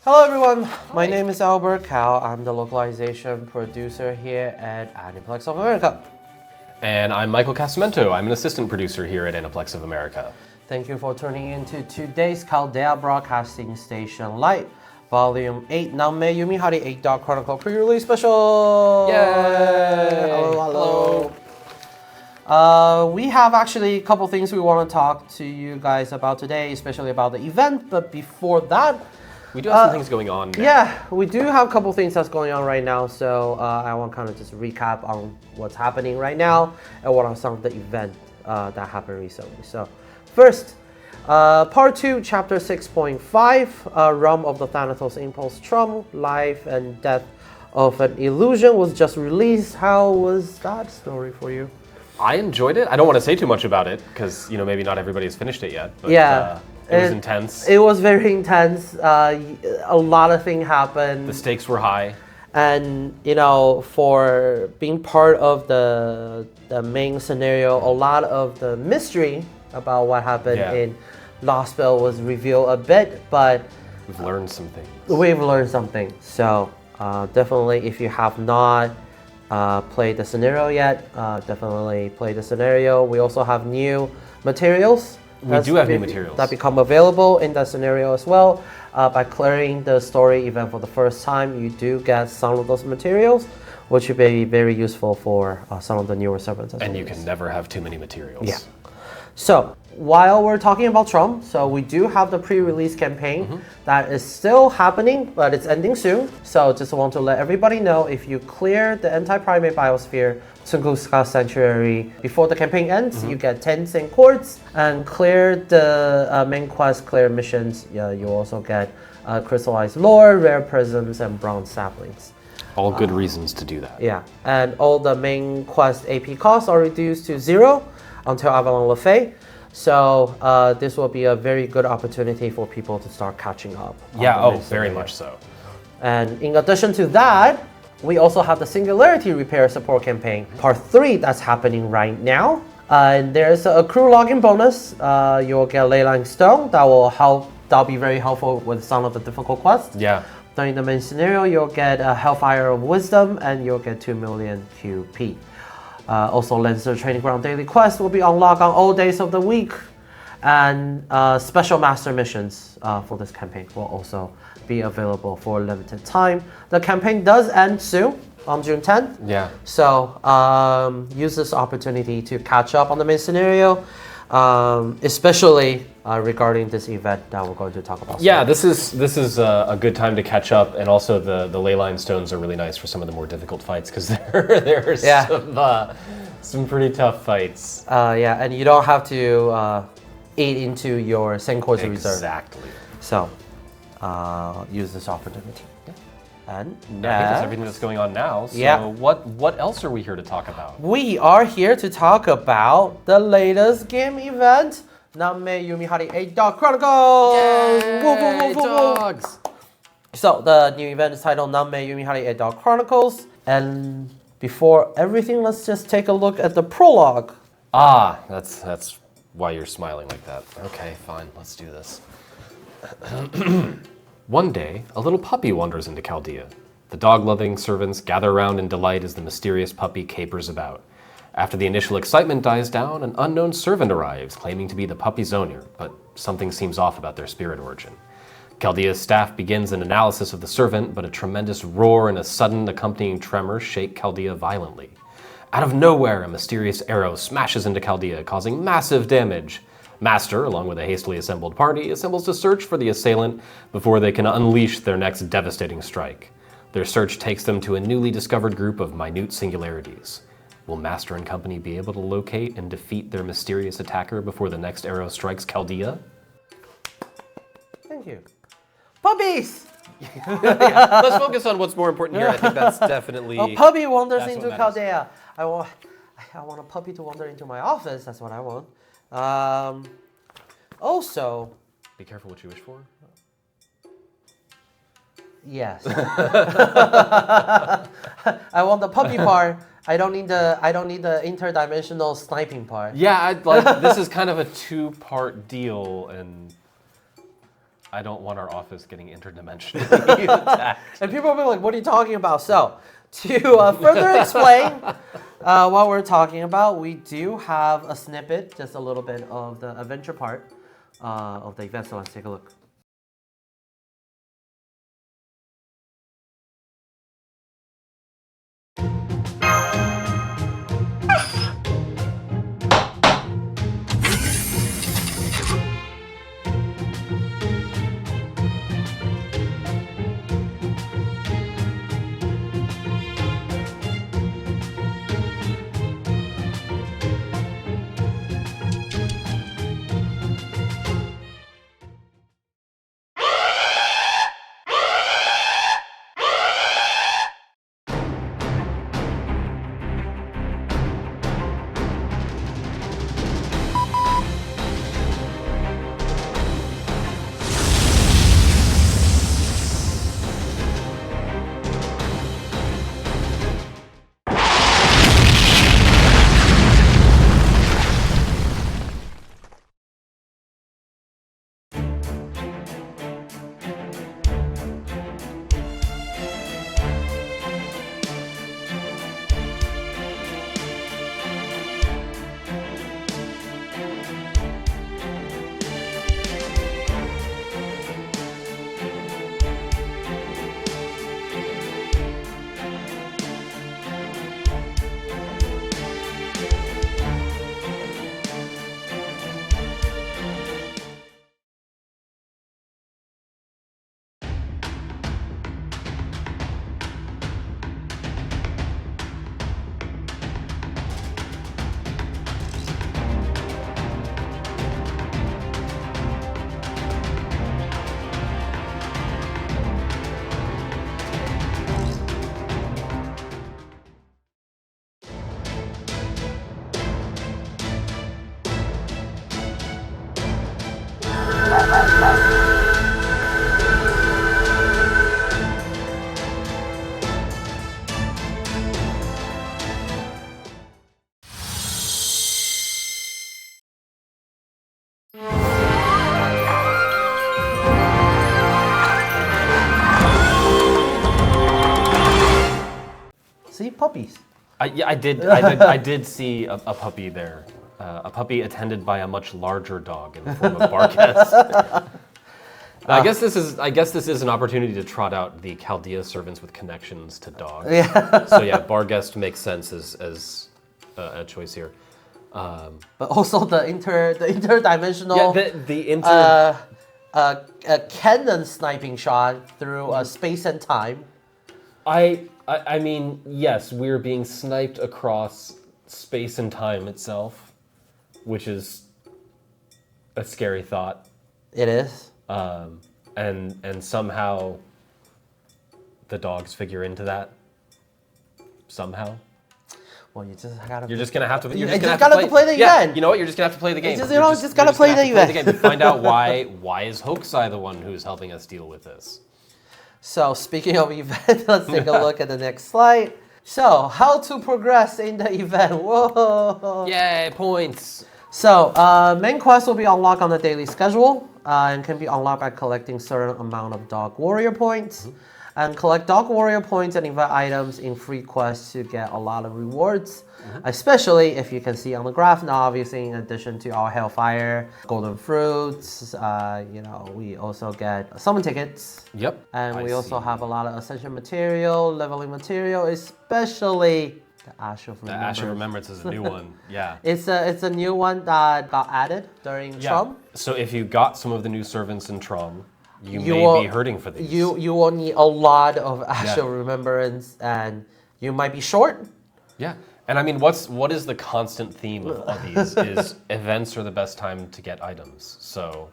Hello everyone, my name is Albert Cao. I'm the localization producer here at Aniplex of America. And I'm Michael Casamento. I'm an assistant producer here at Aniplex of America. Thank you for tuning in to today's Chaldea broadcasting station Lite, Volume 8, Nanmei Yumihari 8 Dog Chronicle pre-release special! Yay! Hello. We have actually a couple things we want to talk to you guys about today, especially about the event, but before that, we do have some things going on now. Yeah, we do have a couple things that's going on right now, so I want to kind of just recap on what's happening right now and what are some of the events that happened recently. So first, Part 2, Chapter 6.5, Realm of the Thanatos Impulse Trump, Life and Death of an Illusion was just released. How was that story for you? I enjoyed it. I don't want to say too much about it because, maybe not everybody has finished it yet. But, yeah. It was intense. It was very intense. A lot of things happened. The stakes were high. And, for being part of the main scenario, a lot of the mystery about what happened in Lost Spell was revealed a bit, but we've learned some things. We've learned something. So definitely, if you have not played the scenario yet, definitely play the scenario. We also have new materials. We do have new materials that become available in that scenario as well. By clearing the story event for the first time, you do get some of those materials, which will be very useful for some of the newer servants. And you can never have too many materials. Yeah. So while we're talking about Trump, so we do have the pre-release campaign that is still happening, but it's ending soon. So just want to let everybody know, if you clear the anti-primate biosphere Tunguska Sanctuary before the campaign ends, you get 10 Saint Quartz, and clear the main quest, clear missions, you also get crystallized lore, rare prisms, and bronze saplings. All good reasons to do that. Yeah, and all the main quest AP costs are reduced to 0 until Avalon Lefay. So this will be a very good opportunity for people to start catching up. Yeah, very much so. And in addition to that, we also have the Singularity Repair Support Campaign, Part 3, that's happening right now. And there's a crew login bonus. You'll get Leyline Stone that'll be very helpful with some of the difficult quests. Yeah. During the main scenario, you'll get a Hellfire of Wisdom, and you'll get 2 million QP. Also, Lancer Training Ground Daily Quest will be unlocked on all days of the week. And special master missions for this campaign will also be available for a limited time. The campaign does end soon, on June 10th. Yeah. So use this opportunity to catch up on the main scenario, especially regarding this event that we're going to talk about. Yeah, this is a good time to catch up, and also the Leyline Stones are really nice for some of the more difficult fights, because there are some pretty tough fights. Yeah, and you don't have to eat into your Saint Quartz reserve. Exactly. So use this opportunity. And I think that's everything that's going on now. So what else are we here to talk about? We are here to talk about the latest game event, Nanmei Yumihari 8 Dog Chronicles! Yay, woo, woo, woo, woo, dogs! So the new event is titled Nanmei Yumihari 8 Dog Chronicles. And before everything, let's just take a look at the prologue. Ah, that's why you're smiling like that. Okay, fine, let's do this. One day, a little puppy wanders into Chaldea. The dog-loving servants gather around in delight as the mysterious puppy capers about. After the initial excitement dies down, an unknown servant arrives, claiming to be the puppy's owner, but something seems off about their spirit origin. Chaldea's staff begins an analysis of the servant, but a tremendous roar and a sudden accompanying tremor shake Chaldea violently. Out of nowhere, a mysterious arrow smashes into Chaldea, causing massive damage. Master, along with a hastily assembled party, assembles to search for the assailant before they can unleash their next devastating strike. Their search takes them to a newly discovered group of minute singularities. Will Master and company be able to locate and defeat their mysterious attacker before the next arrow strikes Chaldea? Thank you. Puppies! Yeah, let's focus on what's more important here. I think that's definitely... A puppy wanders into Chaldea. I want a puppy to wander into my office. That's what I want. Also... Be careful what you wish for. Yes. I want the puppy part. I don't need the interdimensional sniping part. Yeah, this is kind of a two-part deal, and I don't want our office getting interdimensionally attacked. And people will be like, what are you talking about? So, to further explain what we're talking about, we do have a snippet, just a little bit of the adventure part of the event. So let's take a look. See, puppies. I did see a puppy there. A puppy attended by a much larger dog in the form of Barkes. I guess this is an opportunity to trot out the Chaldea servants with connections to dogs. Yeah. So yeah, Barghest makes sense as a choice here. But also the interdimensional cannon sniping shot through space and time. I mean, yes, we're being sniped across space and time itself, which is a scary thought. It is. And somehow the dogs figure into that. Somehow. Well, you just gotta. You're just gonna have to. You just gotta play the event. You know what? You're just gonna have to play the game. Just gotta play the event. To find out why is Hokusai the one who's helping us deal with this. So speaking of event, let's take a look at the next slide. So how to progress in the event? Whoa! Yay, points. So main quest will be unlocked on the daily schedule and can be unlocked by collecting certain amount of Dog Warrior points. And collect Dog Warrior points and invite items in free quests to get a lot of rewards. Especially if you can see on the graph now, obviously in addition to our Hellfire, Golden Fruits, we also get summon tickets. Yep. And we also have a lot of Ascension material, leveling material, especially the Ash of Remembrance. The Ash of Remembrance is a new one, yeah. It's a new one that got added during Trum. So if you got some of the new servants in Trum, you may be hurting for these. You will need a lot of Ash of Remembrance, and you might be short. Yeah. And I mean, what is the constant theme of these is events are the best time to get items. So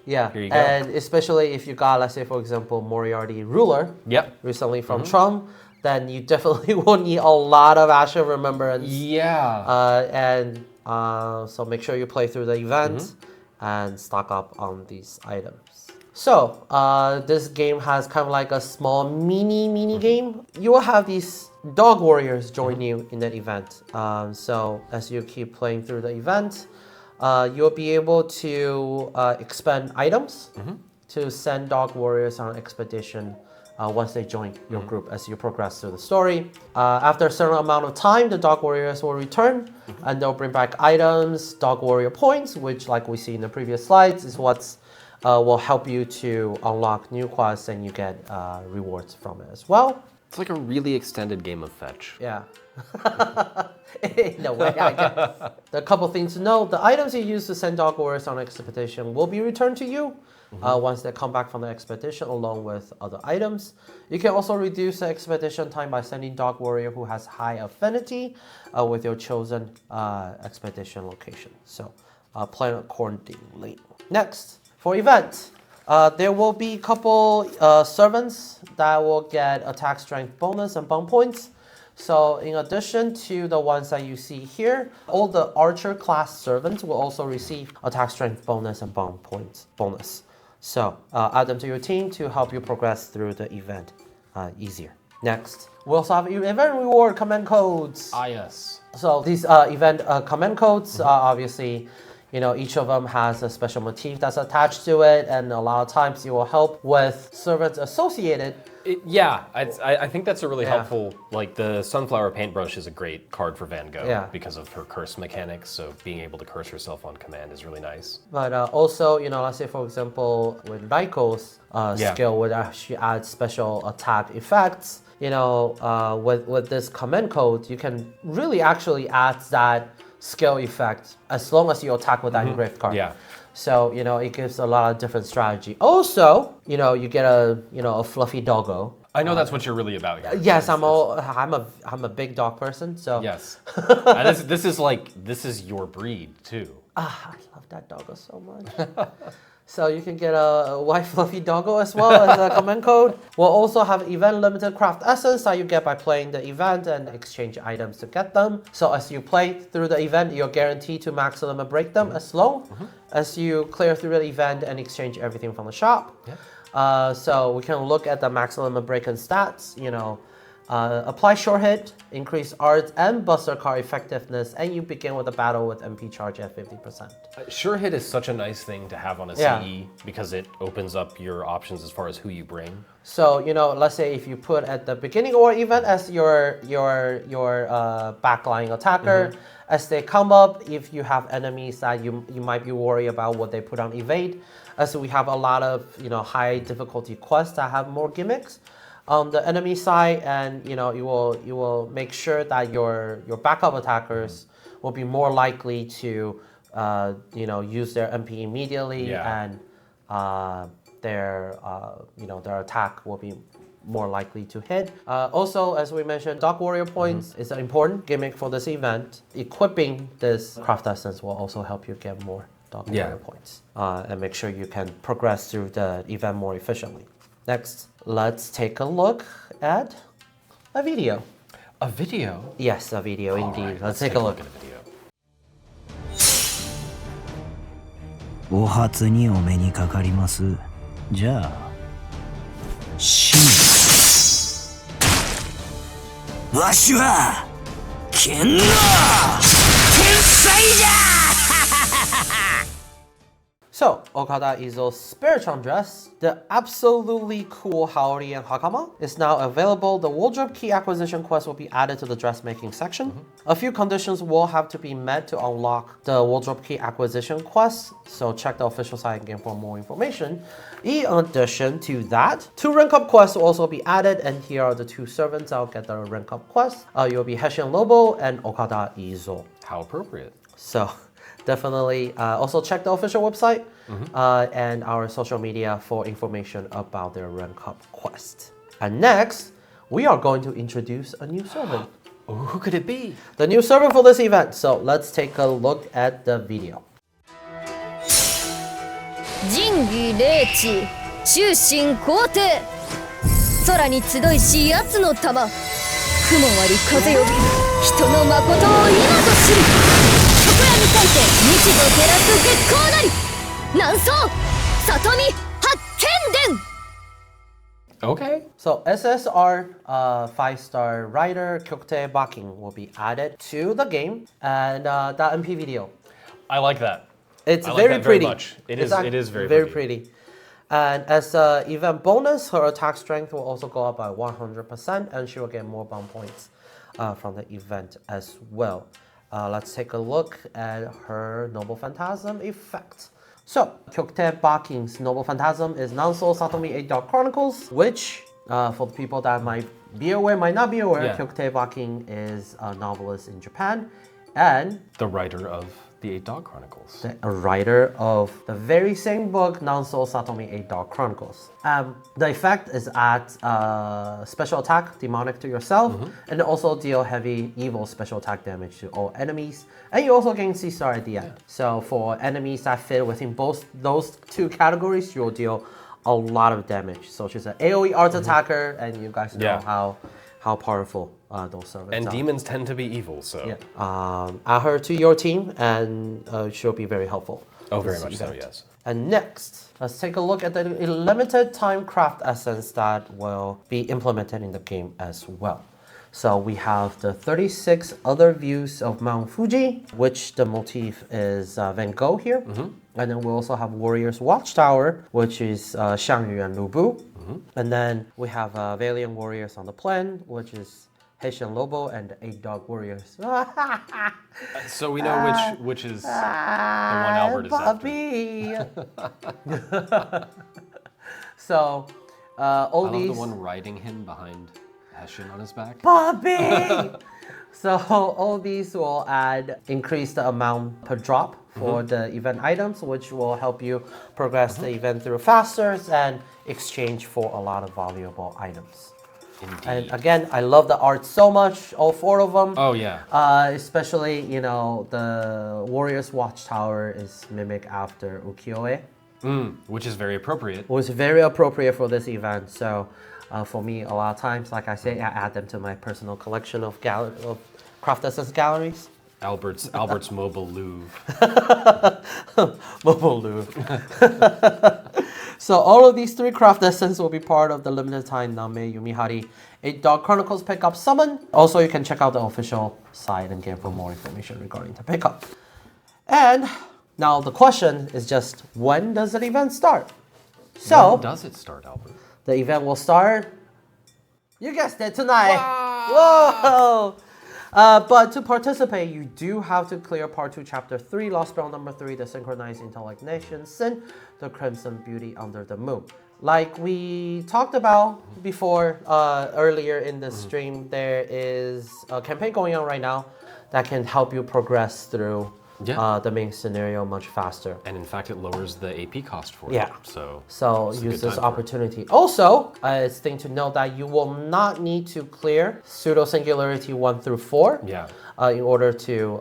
yeah, here you go. And especially if you got, let's say, for example, Moriarty Ruler recently from Trum, then you definitely will need a lot of Ash of Remembrance. Yeah. So make sure you play through the event and stock up on these items. So this game has kind of like a small mini game. You will have these Dog Warriors join you in that event. So as you keep playing through the event, you'll be able to expend items to send dog warriors on expedition once they join your group as you progress through the story. After a certain amount of time, the dog warriors will return and they'll bring back items, dog warrior points, which like we see in the previous slides is what's will help you to unlock new quests and you get rewards from it as well. It's like a really extended game of fetch. Yeah. In a way, I guess. A couple things to know. The items you use to send dog warriors on an expedition will be returned to you once they come back from the expedition along with other items. You can also reduce the expedition time by sending dog warrior who has high affinity with your chosen expedition location. So plan accordingly. Next, for events. There will be a couple servants that will get attack strength bonus and bump points. So in addition to the ones that you see here, all the archer class servants will also receive attack strength bonus and bump points bonus. So add them to your team to help you progress through the event easier. Next, we also have event reward command codes. Yes. So these event command codes are obviously, you know, each of them has a special motif that's attached to it, and a lot of times it will help with servants associated. I think that's a really helpful, like the Sunflower Paintbrush is a great card for Van Gogh because of her curse mechanics, so being able to curse herself on command is really nice. But also, you know, let's say for example, with Raiko's skill would actually add special attack effects. You know, with this command code, you can really actually add that skill effect as long as you attack with that engraved card. Yeah. So, you know, it gives a lot of different strategy. Also, you know, you get a fluffy doggo. I know that's what you're really about here. Yes, I'm a big dog person, so. Yes. And this is your breed too. I love that doggo so much. So you can get a white fluffy doggo as well as a command code. We'll also have event limited craft essence that you get by playing the event and exchange items to get them. So as you play through the event, you're guaranteed to max limit break them as long as you clear through the event and exchange everything from the shop. Yeah. So we can look at the max limit break and stats, you know. Apply short hit, increase art and buster card effectiveness, and you begin with a battle with MP charge at 50%. Sure hit is such a nice thing to have on a CE because it opens up your options as far as who you bring. So, you know, let's say if you put at the beginning or event as your backline attacker, as they come up, if you have enemies that you might be worried about what they put on evade, as we have a lot of, you know, high difficulty quests that have more gimmicks on the enemy side, and you know you will make sure that your backup attackers will be more likely to you know use their MP immediately, and their their attack will be more likely to hit. Also, as we mentioned, Dog Warrior points is an important gimmick for this event. Equipping this craft essence will also help you get more Dog Warrior points and make sure you can progress through the event more efficiently. Next, let's take a look at a video. A video? Yes, a video indeed. Right, let's take a look at a video. お初にお目にかかります。じゃあ、シン。わしは剣の天才じゃ。So, Okada Izo's Spiritron dress, the absolutely cool Haori and Hakama, is now available. The wardrobe key acquisition quest will be added to the dressmaking section. A few conditions will have to be met to unlock the wardrobe key acquisition quest, so check the official site again for more information. In addition to that, 2 rank up quests will also be added, and here are the 2 servants that will get the rank up quest. You'll be Heshin Lobo and Okada Izo. How appropriate. So, definitely also check the official website and our social media for information about their rank up quest. And next, we are going to introduce a new servant. Who could it be? The new servant for this event. So let's take a look at the video. 仁義霊智終身皇帝空に集いし奴の玉雲あり風よ人の誠を今と知るそこらに対て日度照らす月光なり南宋里見八犬伝 Okay. So SSR 5-star rider Kyoktae Baking will be added to the game, and that MP video. I like that. It's I like very that very pretty. much. It is very pretty. And as an event bonus, her attack strength will also go up by 100%, and she will get more bound points from the event as well. Let's take a look at her Noble Phantasm effect. So, Kyokte Bakin's Noble Phantasm is Nansou Satomi 8 Dark Chronicles, which, for the people that might be aware, might not be aware, Kyokte Bakin is a novelist in Japan, and the writer of the 8 Dog Chronicles. A writer of the very same book, Nansou Satomi 8 Dog Chronicles. The effect is add special attack, demonic to yourself, and also deal heavy evil special attack damage to all enemies. And you also gain C-star at the end. So for enemies that fit within both those two categories, you'll deal a lot of damage. So she's an AoE arts attacker, and you guys know how powerful those servants and are. demons tend to be evil, so. Yeah. Add her to your team, and she'll be very helpful. Oh, very much so, yes. And next, let's take a look at the limited time craft essence that will be implemented in the game as well. So we have the 36 other views of Mount Fuji, which the motif is Van Gogh here. And then we also have Warrior's Watchtower, which is Xiangyu and Lu Bu. And then we have Valiant Warriors on the Plain, which is Haitian Lobo and the 8 Dog Warriors. So we know which is the one Albert is after. So all these. The one riding him behind Hessian on his back. Bobby! So all these will increase the amount per drop for the event items, which will help you progress the event through faster and exchange for a lot of valuable items. Indeed. And again, I love the art so much, all 4 of them. Oh yeah. Especially, the Warrior's Watchtower is mimicked after ukiyo-e. Which is very appropriate. It was very appropriate for this event. So for me, a lot of times, like I say, I add them to my personal collection of craft essence galleries. Albert's mobile Louvre. Mobile Louvre. So all of these 3 craft essence will be part of the limited time Nanmei Yumihari 8 Dog Chronicles pickup summon. Also, you can check out the official site and get for more information regarding the pickup. And now the question is just, when does the event start? So When does it start, Albert? the event will start, you guessed it, tonight. Whoa! But to participate, you do have to clear Part 2, Chapter 3, Lost Spell number 3, the Synchronized Intellect Nation Sin, the Crimson Beauty Under the Moon. Like we talked about before, earlier in the stream, there is a campaign going on right now that can help you progress through the main scenario much faster. And in fact, it lowers the AP cost for Yeah. it. So use this opportunity. Also, it's thing to note that you will not need to clear Pseudo Singularity 1 through 4 in order to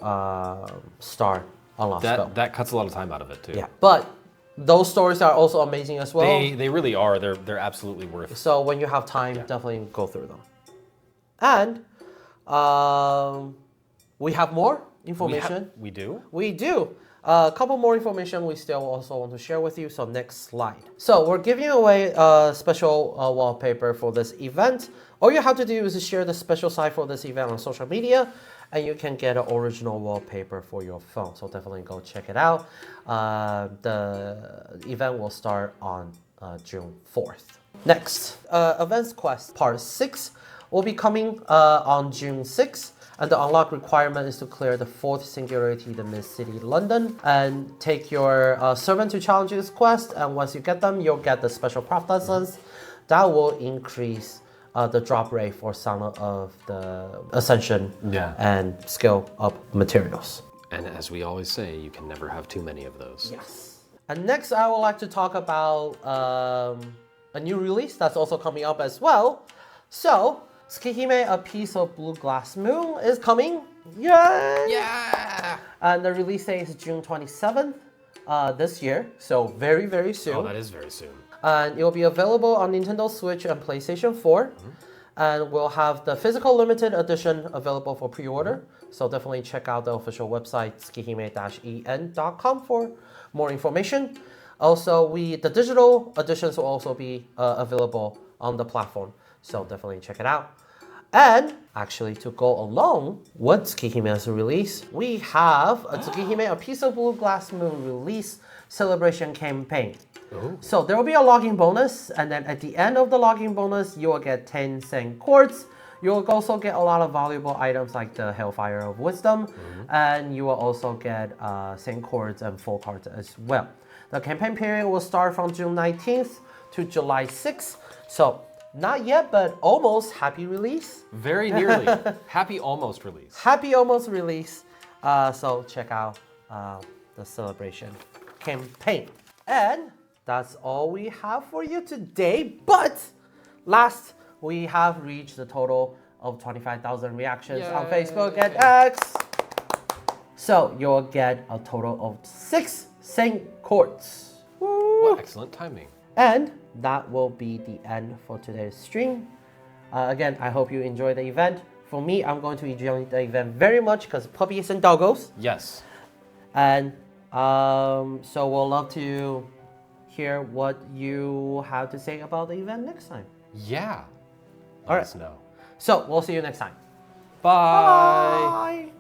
start on Lost Spell. That cuts a lot of time out of it too. Yeah, but those stories are also amazing as well. They really are. They're absolutely worth it. So when you have time, definitely go through them. And we have more information. We do? We do. A couple more information we still also want to share with you. So next slide. So we're giving away a special wallpaper for this event. All you have to do is share the special site for this event on social media, and you can get an original wallpaper for your phone. So definitely go check it out. The event will start on June 4th. Next, Events Quest Part 6 will be coming on June 6th. And the unlock requirement is to clear the 4th Singularity, the Mid-City London, and take your servant to challenge this quest. And once you get them, you'll get the special craft essence that will increase the drop rate for some of the Ascension and skill up materials. And as we always say, you can never have too many of those. Yes. And next, I would like to talk about a new release that's also coming up as well. So, Tsukihime, A Piece of Blue Glass Moon is coming. Yay! Yeah! And the release date is June 27th this year, so very, very soon. Oh, that is very soon. And it will be available on Nintendo Switch and PlayStation 4. And we'll have the physical limited edition available for pre-order. So definitely check out the official website, tsukihime-en.com for more information. Also, the digital editions will also be available on the platform. So definitely check it out. And actually, to go along with Tsukihime's release, we have a Tsukihime A Piece of Blue Glass Moon release celebration campaign. Ooh. So there will be a logging bonus, and then at the end of the logging bonus, you will get 10 Sen quartz. You will also get a lot of valuable items like the Hellfire of Wisdom, and you will also get Sen quartz and full cards as well. The campaign period will start from June 19th to July 6th. So not yet, but almost happy release. Very nearly. Happy almost release. Happy almost release. So check out the celebration campaign. And that's all we have for you today. But last, we have reached the total of 25,000 reactions on Facebook and X. So you'll get a total of 6 Sen quartz. What excellent timing. And that will be the end for today's stream. Again, I hope you enjoy the event. For me, I'm going to enjoy the event very much because puppies and doggos. Yes. And so we'll love to hear what you have to say about the event next time. Yeah. All Let right. us know. So we'll see you next time. Bye. Bye.